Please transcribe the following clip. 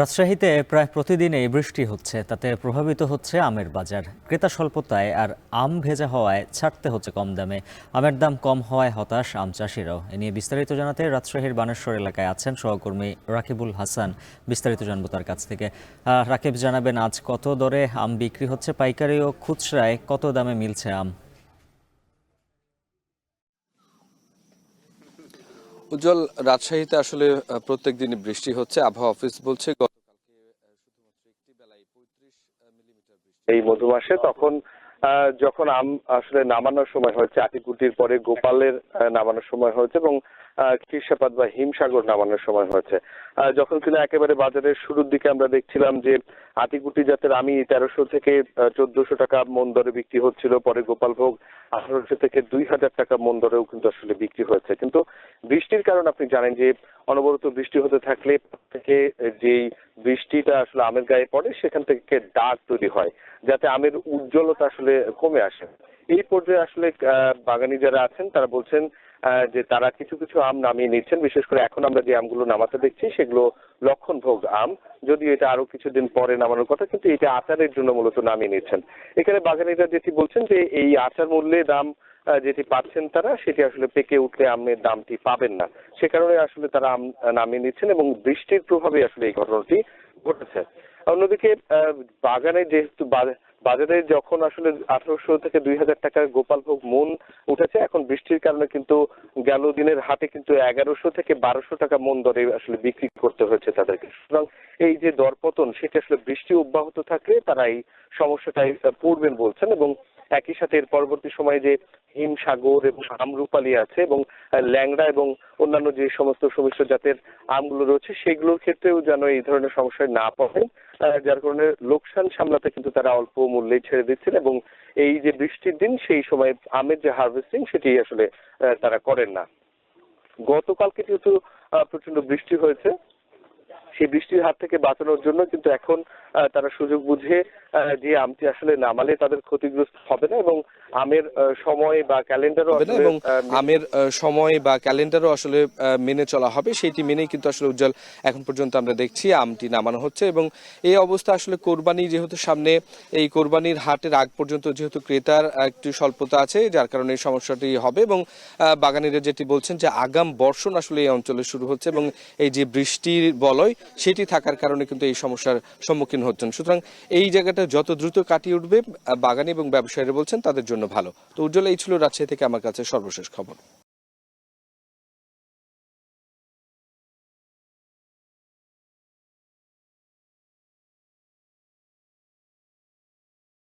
রাজশাহীতে প্রায় প্রতিদিনই বৃষ্টি হচ্ছে, তাতে প্রভাবিত হচ্ছে আমের বাজার। ক্রেতা স্বল্পতায় আর আম ভেজা হওয়ায় ছাড়তে হচ্ছে কম দামে। আমের দাম কম হওয়ায় হতাশ আম চাষিরাও। এ নিয়ে বিস্তারিত জানাতে রাজশাহীর বানেশ্বর এলাকায় আছেন সহকর্মী রাকিবুল হাসান। বিস্তারিত জানবো তার কাছ থেকে। রাকিব, জানাবেন আজ কত দরে আম বিক্রি হচ্ছে, পাইকারি ও খুচরায় কত দামে মিলছে আম? উজ্জ্বল, রাজশাহীতে আসলে প্রত্যেক দিনই বৃষ্টি হচ্ছে। আবহাওয়া অফিস বলছে গতকালকে শুধুমাত্র একটি বেলায় 35 মিলিমিটার বৃষ্টি এই মধু মাসে। তখন যখন আম আসলে নামানোর সময় হয়েছে, আটিকুটির পরে গোপালের নামানোর সময় হয়েছে এবং কৃষ্ণাপাত বা হিমসাগর নামানোর সময় হয়েছে। যখন কিনা একেবারে বাজারের শুরুর দিকে আমরা দেখছিলাম যে আটিকুটি জাতের আমি 1300 থেকে 1400 টাকা মন দরে বিক্রি হচ্ছিল, পরে গোপালভোগ 1800 থেকে 2000 টাকা মন দরেও কিন্তু আসলে বিক্রি হয়েছে। কিন্তু বৃষ্টির কারণে আপনি জানেন যে অনবরত বৃষ্টি হতে থাকলে থেকে যেই বৃষ্টিটা আসলে আমের গায়ে পড়ে সেখান থেকে দাগ তৈরি হয়, যাতে আমের উজ্জ্বলতা আসলে কমে আসে। এই পর্যায়ে আসলে বাগানি যারা আছেন তারা বলছেন যে তারা কিছু কিছু আম নামিয়ে নিচ্ছেন। বিশেষ করে এখন আমরা যে আমগুলো নামাতে দেখছি সেগুলো লক্ষণভোগ আম, যদিও এটা আরো কিছুদিন পরে নামানোর কথা, কিন্তু এটা আচারের জন্য মূলত নামিয়ে নিচ্ছেন। এখানে বাগানিরা যেটি বলছেন যে এই আচার মূল্যে দাম যেটি পাচ্ছেন তারা, সেটি আসলে পেকে উঠলে আমের দামটি পাবেন না। সে কারণে আসলে তারা আম নামিয়ে নিচ্ছেন এবং বৃষ্টির প্রভাবে আসলে এই ঘটনাটি ঘটেছে। অন্যদিকে বাগানে যেহেতু বাজারে যখন আসলে 1800 থেকে 2000 টাকার গোপালভোগ মন উঠেছে, এখন বৃষ্টির কারণে কিন্তু গেল দিনের হাটে কিন্তু 1100 থেকে 1200 টাকা মন দরে আসলে বিক্রি করতে হয়েছে তাদেরকে। সুতরাং এই যে দরপতন, সেটা আসলে বৃষ্টি অব্যাহত থাকলে তারা এই সমস্যাটায় পড়বেন বলছেন। এবং একই সাথে এর পরবর্তী সময়ে যে হিমসাগর এবং আমরুপালি আছে এবং ল্যাংড়া এবং অন্যান্য যে সমস্ত সমিশ্র জাতের আমগুলো রয়েছে সেগুলোর ক্ষেত্রেও যেন এই ধরনের সমস্যায় না পড়েন, যার কারণে লোকসান সামলাতে কিন্তু তারা অল্প মূল্যেই ছেড়ে দিচ্ছেন এবং এই যে বৃষ্টির দিন সেই সময় আমের যে হারভেস্টিং সেটি আসলে তারা করেন না। গতকালকে যেহেতু প্রচন্ড বৃষ্টি হয়েছে, সেই বৃষ্টির হাত থেকে বাঁচানোর জন্য কিন্তু এখন তারা সুযোগ বুঝে যে আমটি আসলে নামালে তাদের ক্ষতিগ্রস্ত হবে না এবং আমের সময় বা ক্যালেন্ডারও হবে না এবং আমের সময় বা ক্যালেন্ডারও আসলে মেনে চলা হবে, সেইটি মেনেই কিন্তু আসলে উজ্জ্বল এখন পর্যন্ত আমরা দেখছি আমটি নামানো হচ্ছে। এবং এই অবস্থা আসলে কোরবানি যেহেতু সামনে, এই কোরবানির হাটের আগ পর্যন্ত যেহেতু ক্রেতার একটু স্বল্পতা আছে, যার কারণে এই সমস্যাটি হবে। এবং বাগানিরা যেটি বলছেন যে আগাম বর্ষণ আসলে এই অঞ্চলে শুরু হচ্ছে এবং এই যে বৃষ্টির বলয় সেটি থাকার কারণে কিন্তু এই সমস্যার সম্মুখীন হচ্ছেন। সুতরাং এই জায়গাটা যত দ্রুত কাটিয়ে উঠবে বাগানি এবং ব্যবসায়ীরা বলছেন তাদের জন্য ভালো। তো উজ্জ্বল, এই ছিল রাজশাহী থেকে আমার কাছে সর্বশেষ খবর।